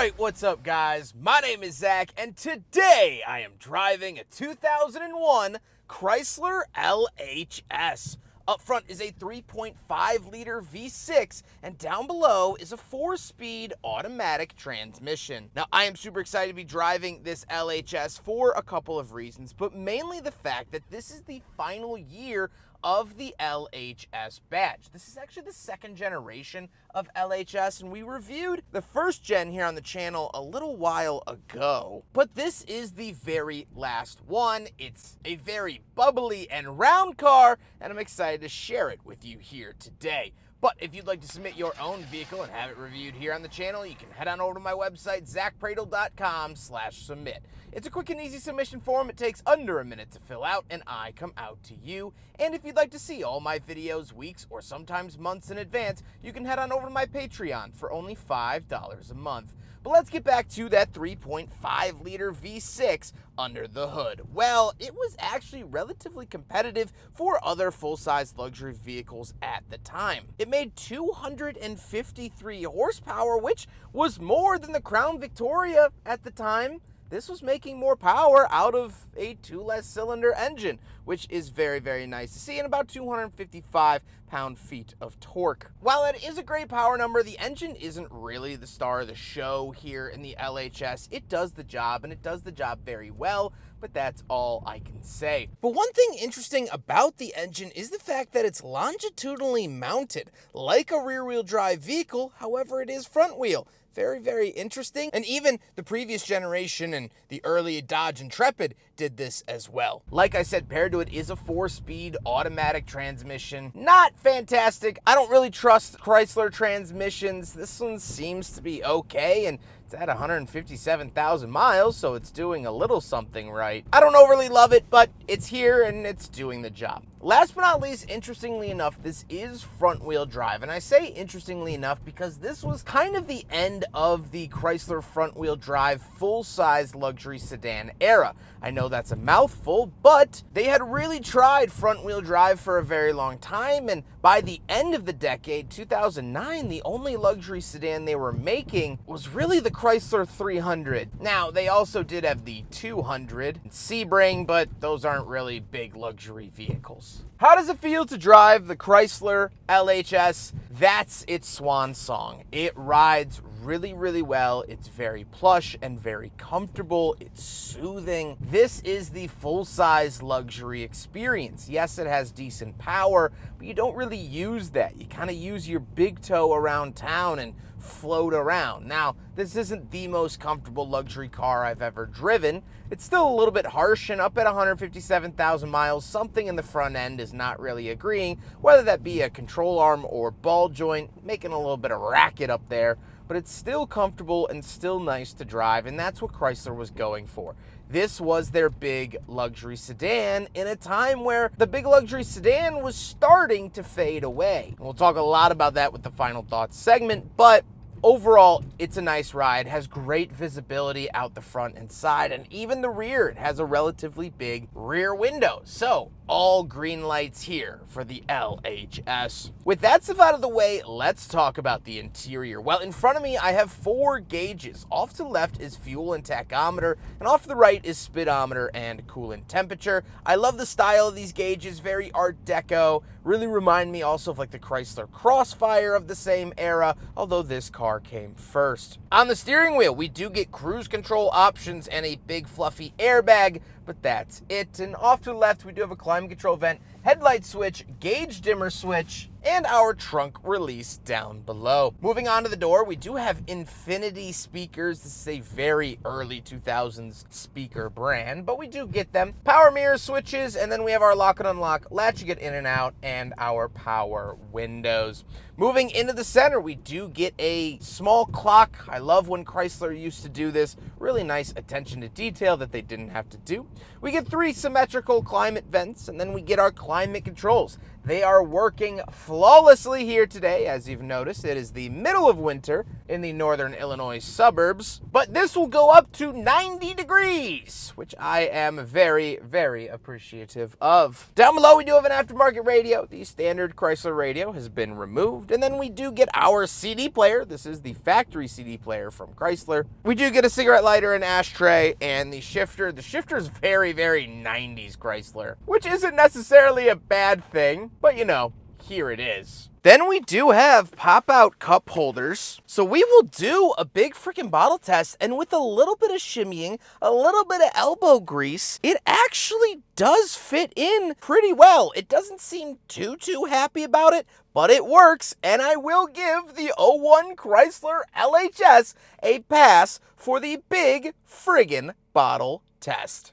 Alright, what's up guys? My name is Zack, and today I am driving a 2001 Chrysler LHS. Up front is a 3.5-liter V6, and down below is a 4-speed automatic transmission. Now, I am super excited to be driving this LHS for a couple of reasons, but mainly the fact that this is the final year of the LHS badge. This is actually the second generation of LHS, and we reviewed the first gen here on the channel a little while ago. But this is the very last one. It's a very bubbly and round car, and I'm excited to share it with you here today. But if you'd like to submit your own vehicle and have it reviewed here on the channel, you can head on over to my website, zackpradel.com/submit. It's a quick and easy submission form. It takes under a minute to fill out, and I come out to you. And if you'd like to see all my videos weeks or sometimes months in advance, you can head on over to my Patreon for only $5 a month. But let's get back to that 3.5-liter V6 under the hood. Well, it was actually relatively competitive for other full-size luxury vehicles at the time. It made 253 horsepower, which was more than the Crown Victoria at the time. This was making more power out of a 2-less cylinder engine, which is very, very nice to see, and about 255 pound-feet of torque. While it is a great power number, the engine isn't really the star of the show here in the LHS. It does the job, and it does the job very well, but that's all I can say. But one thing interesting about the engine is the fact that it's longitudinally mounted, like a rear-wheel drive vehicle, however it is front-wheel. Very, very interesting. And even the previous generation and the early Dodge Intrepid did this as well. Like I said, paired to it is a 4-speed automatic transmission. Not fantastic. I don't really trust Chrysler transmissions. This one seems to be okay, and it's at 157,000 miles, so it's doing a little something right. I don't overly love it, but it's here and it's doing the job. Last but not least, interestingly enough, this is front-wheel drive. And I say interestingly enough because this was kind of the end of the Chrysler front-wheel drive full-size luxury sedan era. I know that's a mouthful, but they had really tried front-wheel drive for a very long time, and by the end of the decade, 2009, the only luxury sedan they were making was really the Chrysler 300. Now, they also did have the 200 and Sebring, but those aren't really big luxury vehicles. How does it feel to drive the Chrysler LHS? That's its swan song. It rides really, really well. It's very plush and very comfortable. It's soothing. This is the full-size luxury experience. Yes, it has decent power, but you don't really use that. You kind of use your big toe around town and float around. Now, this isn't the most comfortable luxury car I've ever driven. It's still a little bit harsh, and up at 157,000 miles, something in the front end is not really agreeing, whether that be a control arm or ball joint, making a little bit of racket up there, but it's still comfortable and still nice to drive, and that's what Chrysler was going for. This was their big luxury sedan in a time where the big luxury sedan was starting to fade away. We'll talk a lot about that with the final thoughts segment, but overall, it's a nice ride, has great visibility out the front and side, and even the rear. It has a relatively big rear window. So, all green lights here for the LHS. With that stuff out of the way, let's talk about the interior. Well, in front of me, I have 4 gauges. Off to the left is fuel and tachometer, and off to the right is speedometer and coolant temperature. I love the style of these gauges, very Art Deco. Really remind me also of like the Chrysler Crossfire of the same era, although this car came first. On the steering wheel, we do get cruise control options and a big fluffy airbag, but that's it. And off to the left, we do have a climate control vent, headlight switch, gauge dimmer switch, and our trunk release down below. Moving on to the door, we do have infinity speakers. This is a very early 2000s speaker brand, but we do get them. Power mirror switches, and then we have our lock and unlock latch you get in and out, and our power windows. Moving into the center, we do get a small clock. I love when Chrysler used to do this. Really nice attention to detail that they didn't have to do. We get 3 symmetrical climate vents, and then we get our climate controls. They are working flawlessly here today. As you've noticed, it is the middle of winter in the northern Illinois suburbs, but this will go up to 90 degrees, which I am very, very appreciative of. Down below, we do have an aftermarket radio. The standard Chrysler radio has been removed, and then we do get our CD player. This is the factory CD player from Chrysler. We do get a cigarette lighter, an ashtray, and the shifter. The shifter is very, very 90s Chrysler, which isn't necessarily a bad thing, but you know, here it is. Then we do have pop-out cup holders. So we will do a big freaking bottle test, and with a little bit of shimmying, a little bit of elbow grease, it actually does fit in pretty well. It doesn't seem too happy about it, but it works, and I will give the 01 Chrysler LHS a pass for the big friggin' bottle test.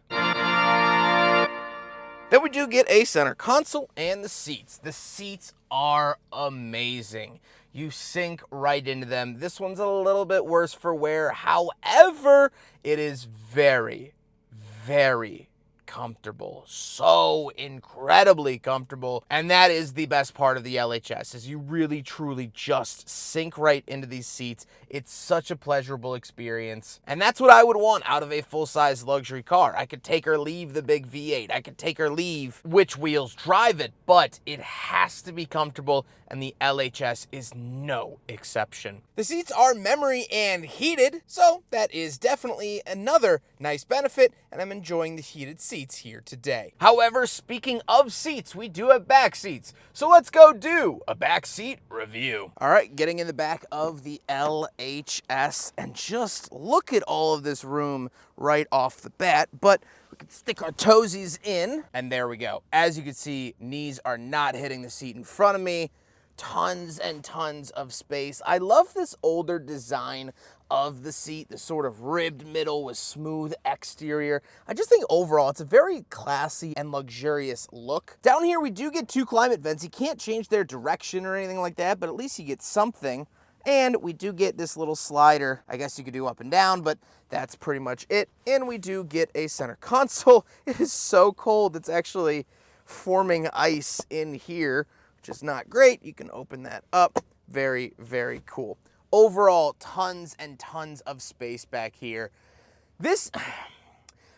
Then we do get a center console and the seats. The seats are amazing. You sink right into them. This one's a little bit worse for wear. However, it is very, very comfortable. So incredibly comfortable. And that is the best part of the LHS, is you really, truly just sink right into these seats. It's such a pleasurable experience. And that's what I would want out of a full-size luxury car. I could take or leave the big V8. I could take or leave which wheels drive it, but it has to be comfortable, and the LHS is no exception. The seats are memory and heated, so that is definitely another nice benefit, and I'm enjoying the heated seats here today. However, speaking of seats, we do have back seats. So let's go do a back seat review. All right, getting in the back of the LHS, and just look at all of this room right off the bat, but we can stick our toesies in, and there we go. As you can see, knees are not hitting the seat in front of me. Tons and tons of space. I love this older design of the seat, the sort of ribbed middle with smooth exterior. I just think overall it's a very classy and luxurious look. Down here we do get two climate vents. You can't change their direction or anything like that, but at least you get something. And we do get this little slider. I guess you could do up and down, but that's pretty much it. And we do get a center console. It is so cold, it's actually forming ice in here, which is not great. You can open that up. Very, very cool. Overall, tons and tons of space back here. This,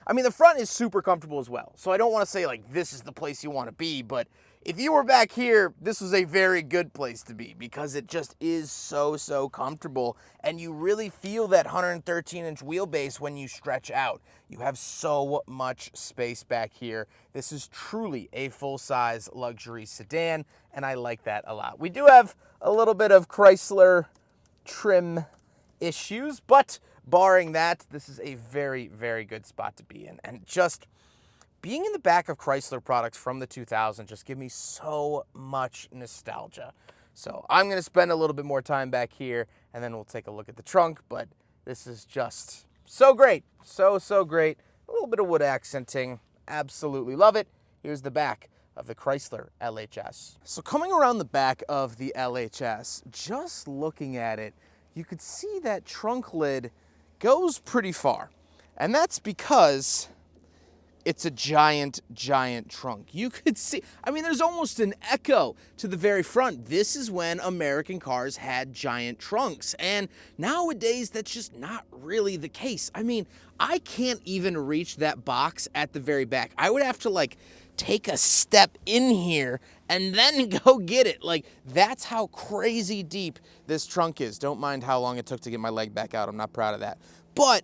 I mean, the front is super comfortable as well. So I don't want to say like this is the place you want to be, but if you were back here, this was a very good place to be because it just is so comfortable, and you really feel that 113-inch wheelbase when you stretch out. You have so much space back here. This is truly a full-size luxury sedan, and I like that a lot. We do have a little bit of Chrysler trim issues, but barring that, this is a very, very good spot to be in. And just being in the back of Chrysler products from the 2000s just give me so much nostalgia. So I'm going to spend a little bit more time back here, and then we'll take a look at the trunk, but this is just so great. So great. A little bit of wood accenting. Absolutely love it. Here's the back of the Chrysler LHS. So coming around the back of the LHS, just looking at it, you could see that trunk lid goes pretty far. And that's because it's a giant trunk. You could see, I mean, there's almost an echo to the very front. This is when American cars had giant trunks. And nowadays, that's just not really the case. I mean, I can't even reach that box at the very back. I would have to like take a step in here and then go get it. Like, that's how crazy deep this trunk is. Don't mind how long it took to get my leg back out. I'm not proud of that. But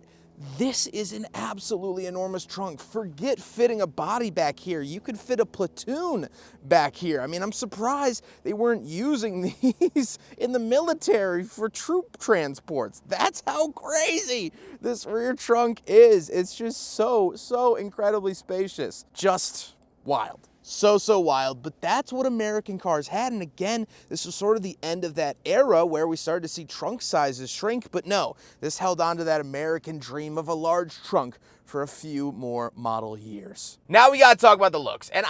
this is an absolutely enormous trunk. Forget fitting a body back here. You could fit a platoon back here. I mean, I'm surprised they weren't using these in the military for troop transports. That's how crazy this rear trunk is. It's just so incredibly spacious. Just wild. So wild, but that's what American cars had. And again, this was sort of the end of that era where we started to see trunk sizes shrink, but no, this held on to that American dream of a large trunk for a few more model years. Now we gotta talk about the looks, and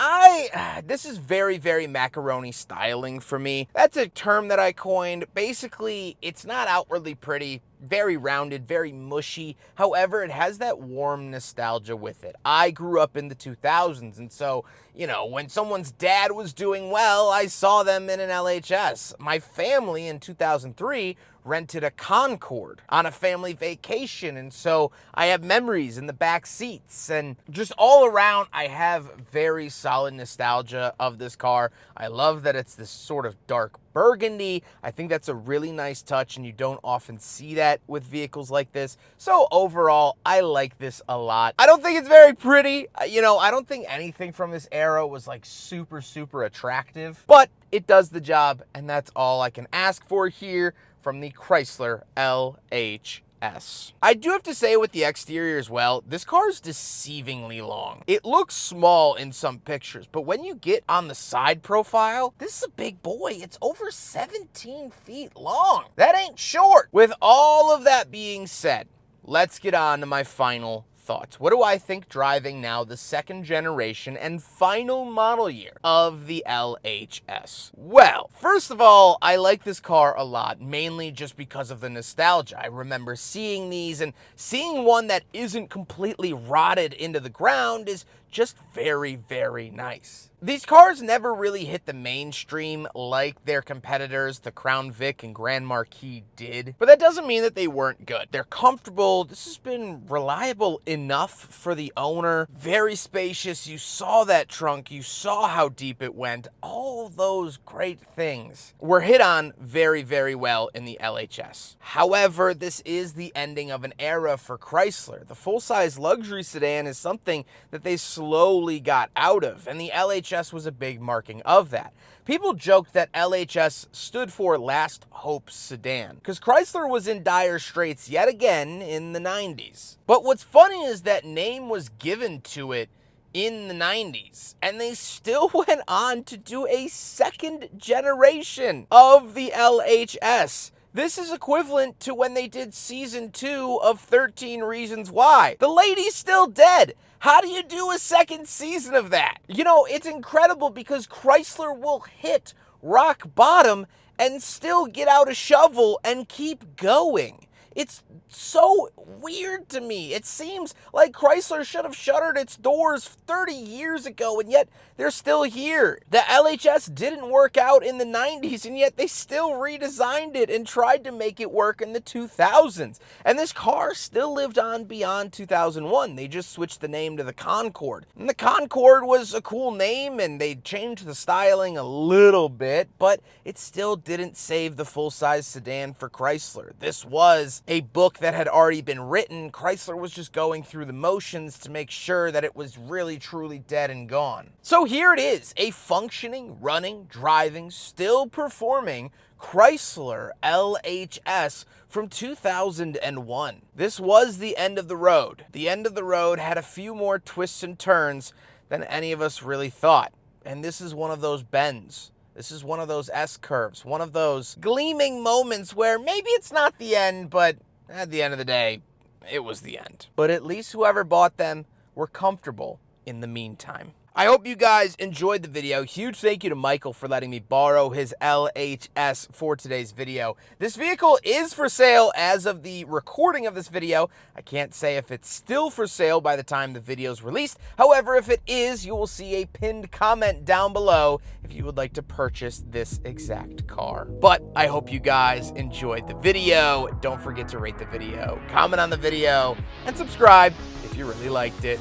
this is very macaroni styling for me. That's a term that I coined. Basically, it's not outwardly pretty, very rounded, very mushy. However, it has that warm nostalgia with it. I grew up in the 2000s, and so, you know, when someone's dad was doing well, I saw them in an LHS. My family in 2003 rented a Concorde on a family vacation, and so I have memories in the back seats, and just all around I have very solid nostalgia of this car. I love that it's this sort of dark burgundy. I think that's a really nice touch, and you don't often see that with vehicles like this. So overall, I like this a lot. I don't think it's very pretty. You know, I don't think anything from this era was like super attractive, but it does the job, and that's all I can ask for here from the Chrysler LHS. I do have to say with the exterior as well, this car is deceivingly long. It looks small in some pictures, but when you get on the side profile, this is a big boy. It's over 17 feet long. That ain't short. With all of that being said, let's get on to my final thoughts. What do I think driving now the second generation and final model year of the LHS? Well, first of all, I like this car a lot, mainly just because of the nostalgia. I remember seeing these, and seeing one that isn't completely rotted into the ground is just very nice. These cars never really hit the mainstream like their competitors, the Crown Vic and Grand Marquis, did, but that doesn't mean that they weren't good. They're comfortable. This has been reliable enough for the owner. Very spacious. You saw that trunk. You saw how deep it went. All those great things were hit on very well in the LHS. However, this is the ending of an era for Chrysler. The full-size luxury sedan is something that they slowly got out of, and the LHS was a big marking of that. People joked that LHS stood for Last Hope Sedan, because Chrysler was in dire straits yet again in the 90s. But what's funny is that name was given to it in the 90s, and they still went on to do a second generation of the LHS. This is equivalent to when they did season 2 of 13 Reasons Why. The lady's still dead. How do you do a second season of that? You know, it's incredible because Chrysler will hit rock bottom and still get out a shovel and keep going. It's so weird to me. It seems like Chrysler should have shuttered its doors 30 years ago, and yet they're still here. The LHS didn't work out in the 90s, and yet they still redesigned it and tried to make it work in the 2000s. And this car still lived on beyond 2001. They just switched the name to the Concorde. And the Concorde was a cool name, and they changed the styling a little bit, but it still didn't save the full-size sedan for Chrysler. This was a book that had already been written. Chrysler was just going through the motions to make sure that it was really truly dead and gone. So here it is, a functioning, running, driving, still performing Chrysler LHS from 2001. This was the end of the road. The end of the road had a few more twists and turns than any of us really thought. And this is one of those bends. This is one of those S-curves, one of those gleaming moments where maybe it's not the end, but at the end of the day, it was the end. But at least whoever bought them were comfortable in the meantime. I hope you guys enjoyed the video. Huge thank you to Michael for letting me borrow his LHS for today's video. This vehicle is for sale as of the recording of this video. I can't say if it's still for sale by the time the video is released. However, if it is, you will see a pinned comment down below if you would like to purchase this exact car. But I hope you guys enjoyed the video. Don't forget to rate the video, comment on the video, and subscribe if you really liked it.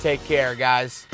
Take care, guys.